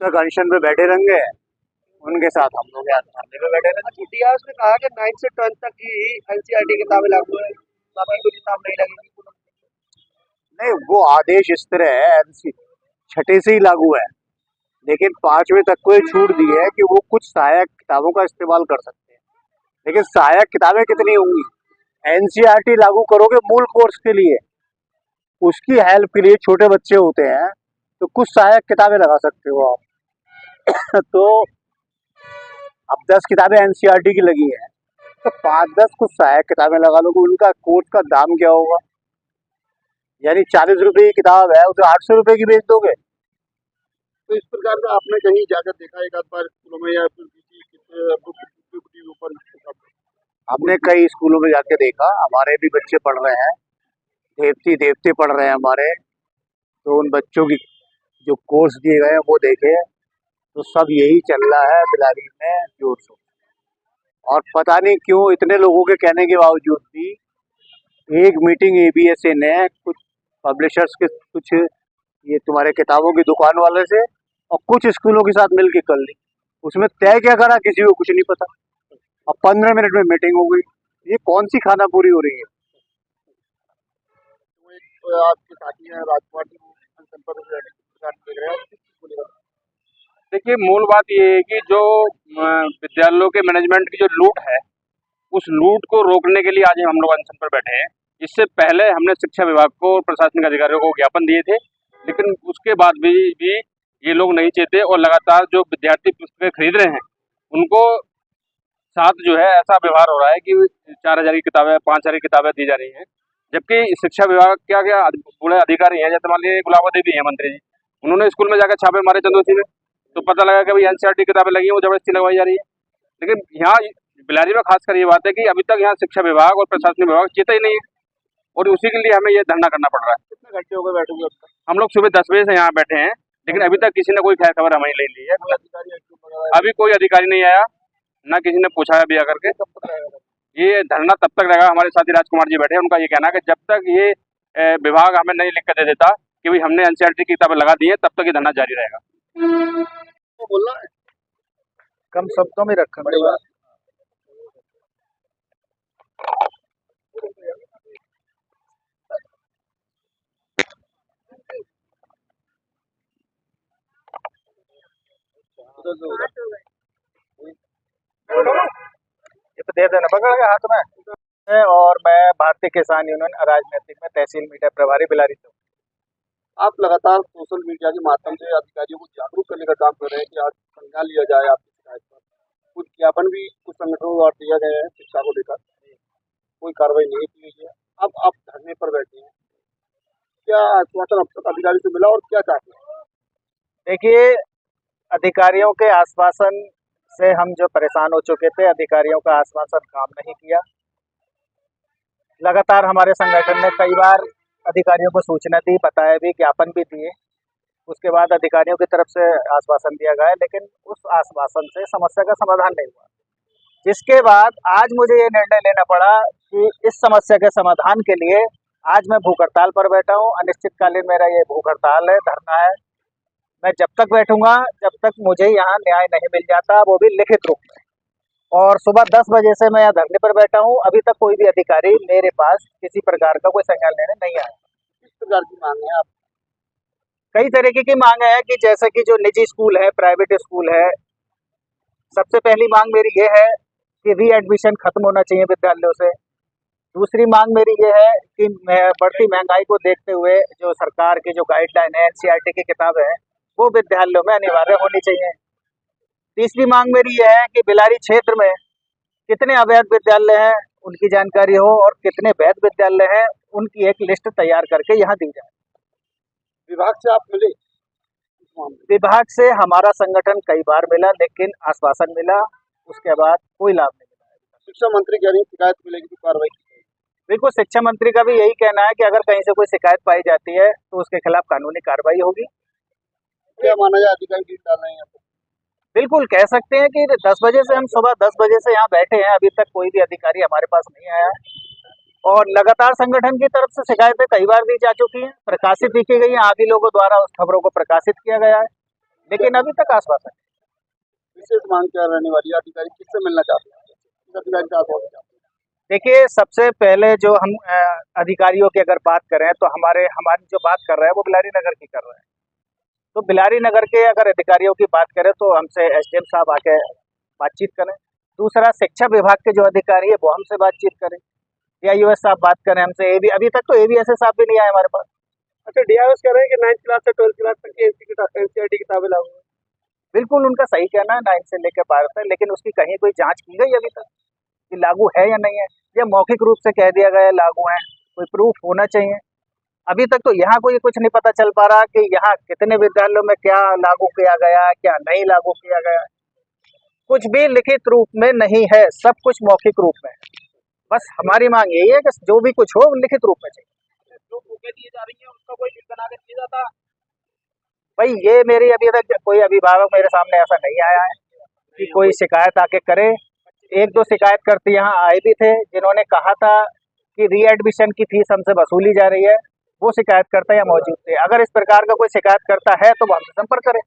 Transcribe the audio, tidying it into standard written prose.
तक अनशन पे बैठे रहेंगे, उनके साथ हम लोग यहाँ धरने पे बैठे रहेंगे। इतिहास में कहा कि 9 से 12 तक ही एनसीईआरटी किताबें लागू है, बाकी कोई किताब नहीं लगेगी। नहीं, वो आदेश इस तरह है, छठे से ही लागू है, लेकिन 5वीं तक को ये छूट दी है कि वो कुछ सहायक किताबों का इस्तेमाल कर सकते हैं। लेकिन सहायक किताबें कितनी होंगी? एनसीईआरटी लागू करोगे मूल कोर्स के लिए, उसकी हेल्प के लिए छोटे बच्चे होते हैं, तो कुछ सहायक किताबें लगा सकते हो आप। तो अब 10 किताबें एनसीईआरटी की लगी हैं, तो 5-10 कुछ सहायक किताबें लगा लोगे, उनका कोर्स का दाम क्या होगा? यानी 40 रुपए की किताब है, उसे 800 रुपए की बेच दोगे। तो इस प्रकार का आपने कहीं जाकर देखा एक आध बार स्कूलों में या फिर किसी बुक के ऊपर? हमने कई स्कूलों में जाके देखा, हमारे भी बच्चे पढ़ रहे हैं, देवती देवते पढ़ रहे हैं हमारे, तो उन बच्चों की जो कोर्स दिए गए हैं वो देखे, तो सब यही चल रहा है बिलारी में जोर शोर। और पता नहीं क्यों इतने लोगों के कहने के बावजूद भी एक मीटिंग एबीएसए ने कुछ पब्लिशर्स के, कुछ ये तुम्हारे किताबों की दुकान वाले से और कुछ स्कूलों के साथ मिलकर कर ली। उसमें तय क्या करा किसी को कुछ नहीं पता, अब 15 मिनट में मीटिंग हो गई। ये कौन सी खाना पूरी हो रही है? आपके साथी हैं राजकुमार जी, देखिए, मूल बात ये है कि जो विद्यालयों के मैनेजमेंट की जो लूट है, उस लूट को रोकने के लिए आज हम लोग अनशन पर बैठे हैं। इससे पहले हमने शिक्षा विभाग को और प्रशासनिक अधिकारियों को ज्ञापन दिए थे, लेकिन उसके बाद भी ये लोग नहीं चेते और लगातार जो विद्यार्थी पुस्तकें खरीद रहे हैं, उनको साथ जो है ऐसा व्यवहार हो रहा है कि 4000 की किताबें, 5000 की किताबें दी जा रही हैं, जबकि शिक्षा विभाग क्या क्या बड़े अधिकारी हैं, जैसे मान लीजिए गुलाबा देवी हैं मंत्री जी, उन्होंने स्कूल में जाकर छापे मारे चंदोसी में, तो पता लगा कि भाई एनसीईआरटी किताबें लगी हैं, वो जबरदस्ती लगवाई जा रही है। लेकिन यहाँ बिलारी में खासकर ये बात है कि अभी तक यहाँ शिक्षा विभाग और प्रशासनिक विभाग चेता ही नहीं है, और उसी के लिए हमें ये धरना करना पड़ रहा है। कितने घंटे हो गए बैठे हुए? हम लोग सुबह 10 बजे से यहाँ बैठे हैं, लेकिन अभी तक किसी ने कोई खैर खबर हमें नहीं ली है। अभी कोई अधिकारी नहीं आया, ना किसी ने पूछा है भी आकर के। ये धरना तब तक रहेगा। हमारे साथी राजकुमार जी बैठे हैं, उनका ये कहना है कि जब तक ये विभाग हमें नहीं लिख कर दे देता कि भाई हमने एनसीईआरटी की किताबें लगा दी है, तब तक ये धरना जारी रहेगा। तो बोलना है कम शब्दों में रखा पड़ेगा। ये तो दे देना, पकड़ के हाथ में। और मैं भारतीय किसान यूनियन राजनीतिक में तहसील मीडिया प्रभारी बिलारी से। आप लगातार सोशल मीडिया के माध्यम से अधिकारियों को जागरूक करने का काम कर रहे हैं कि आज संज्ञान लिया जाए आपकी शिकायत पर। कुछ ज्ञापन भी कुछ संगठनों द्वारा दिया गया है शिक्षा को लेकर, कोई कार्रवाई नहीं की गई है। अब आप धरने पर बैठे हैं, क्या आश्वासन अब तक अधिकारी से मिला और क्या चाहते हैं? देखिए, अधिकारियों के आश्वासन से हम जो परेशान हो चुके थे, अधिकारियों का आश्वासन काम नहीं किया। लगातार हमारे संगठन ने कई बार अधिकारियों को सूचना दी, बताया भी, ज्ञापन भी दिए। उसके बाद अधिकारियों की तरफ से आश्वासन दिया गया, लेकिन उस आश्वासन से समस्या का समाधान नहीं हुआ। जिसके बाद आज मुझे ये निर्णय लेना पड़ा कि इस समस्या के समाधान के लिए आज मैं भूख हड़ताल पर बैठा हूँ। अनिश्चितकालीन मेरा ये भूख हड़ताल है, धरना है। मैं जब तक बैठूंगा, जब तक मुझे यहाँ न्याय नहीं मिल जाता, वो भी लिखित रूप में। और सुबह 10 बजे से मैं यहाँ धरने पर बैठा हूँ, अभी तक कोई भी अधिकारी मेरे पास किसी प्रकार का कोई संज्ञान लेने नहीं आया। किस प्रकार की मांग है आप? कई तरीके की मांग है कि जैसे कि जो निजी स्कूल है, प्राइवेट स्कूल है, सबसे पहली मांग मेरी ये है कि री एडमिशन खत्म होना चाहिए विद्यालयों से। दूसरी मांग मेरी ये है कि बढ़ती महंगाई को देखते हुए जो सरकार की जो गाइडलाइन है, एनसीईआरटी की किताबें हैं, वो विद्यालयों में अनिवार्य होनी चाहिए। तीसरी मांग मेरी यह है कि बिलारी क्षेत्र में कितने अवैध विद्यालय हैं उनकी जानकारी हो, और कितने वैध विद्यालय हैं उनकी एक लिस्ट तैयार करके यहाँ दी जाए। विभाग से आप मिले? विभाग से हमारा संगठन कई बार मिला, लेकिन आश्वासन मिला, उसके बाद कोई लाभ नहीं मिला। शिक्षा मंत्री कह रही है शिकायत मिलेगी तो कार्रवाई की जाएगी। बिल्कुल, शिक्षा मंत्री का भी यही कहना है कि अगर कहीं से कोई शिकायत पाई जाती है तो उसके खिलाफ कानूनी कार्रवाई होगी। क्या माना जाए, अधिकारी डील डाल रहे हैं? बिल्कुल कह सकते हैं कि 10 बजे से हम सुबह 10 बजे से यहाँ बैठे हैं, अभी तक कोई भी अधिकारी हमारे पास नहीं आया है। और लगातार संगठन की तरफ से शिकायतें कई बार दी जा चुकी हैं, प्रकाशित भी की गई हैं, आप ही लोगों द्वारा उस खबरों को प्रकाशित किया गया है, लेकिन अभी तक आश्वासन है। विशेष मांग क्या रहने वाली है? अधिकारी किससे मिलना चाहते हैं? किस अधिकारी से आश्वासन चाहते हैं? देखिए, सबसे पहले जो हम अधिकारियों की अगर बात करें तो हमारी जो बात कर रहे हैं वो बिलारी नगर की कर रहे हैं। तो बिलारी नगर के अगर अधिकारियों की बात करें तो हमसे एसडीएम साहब आके बातचीत करें। दूसरा, शिक्षा विभाग के जो अधिकारी है वो हमसे बातचीत करें, या यूएस साहब बात करें हमसे। अभी तक तो एबीएसए साहब भी नहीं आए हमारे पास। अच्छा, डीआईएस कह रहे हैं कि 9th क्लास से 12th क्लास तक की एनसीईआरटी किताबें लागू हैं। बिल्कुल उनका सही कहना है, 9 से लेकर 12 तक, लेकिन उसकी कहीं कोई जांच की गई अभी तक कि लागू है या नहीं है, या मौखिक रूप से कह दिया गया है लागू है। कोई प्रूफ होना चाहिए। अभी तक तो यहाँ कोई कुछ नहीं पता चल पा रहा कि यहाँ कितने विद्यालयों में क्या लागू किया गया है, क्या नहीं लागू किया गया है। कुछ भी लिखित रूप में नहीं है, सब कुछ मौखिक रूप में है। बस हमारी मांग यही है कि जो भी कुछ हो लिखित रूप में चाहिए। जो बुकें दी जा रही हैं उसका कोई बिल बना के दिया जाता। भाई ये मेरी अभी तक कोई अभिभावक मेरे सामने ऐसा नहीं आया है कि कोई शिकायत आके करे। 1-2 शिकायत करते यहाँ आए भी थे, जिन्होंने कहा था कि रीएडमिशन की फीस हमसे वसूली जा रही है, वो शिकायतकर्ता यहाँ मौजूद थे। अगर इस प्रकार का कोई शिकायत करता है तो वो हमसे संपर्क करें।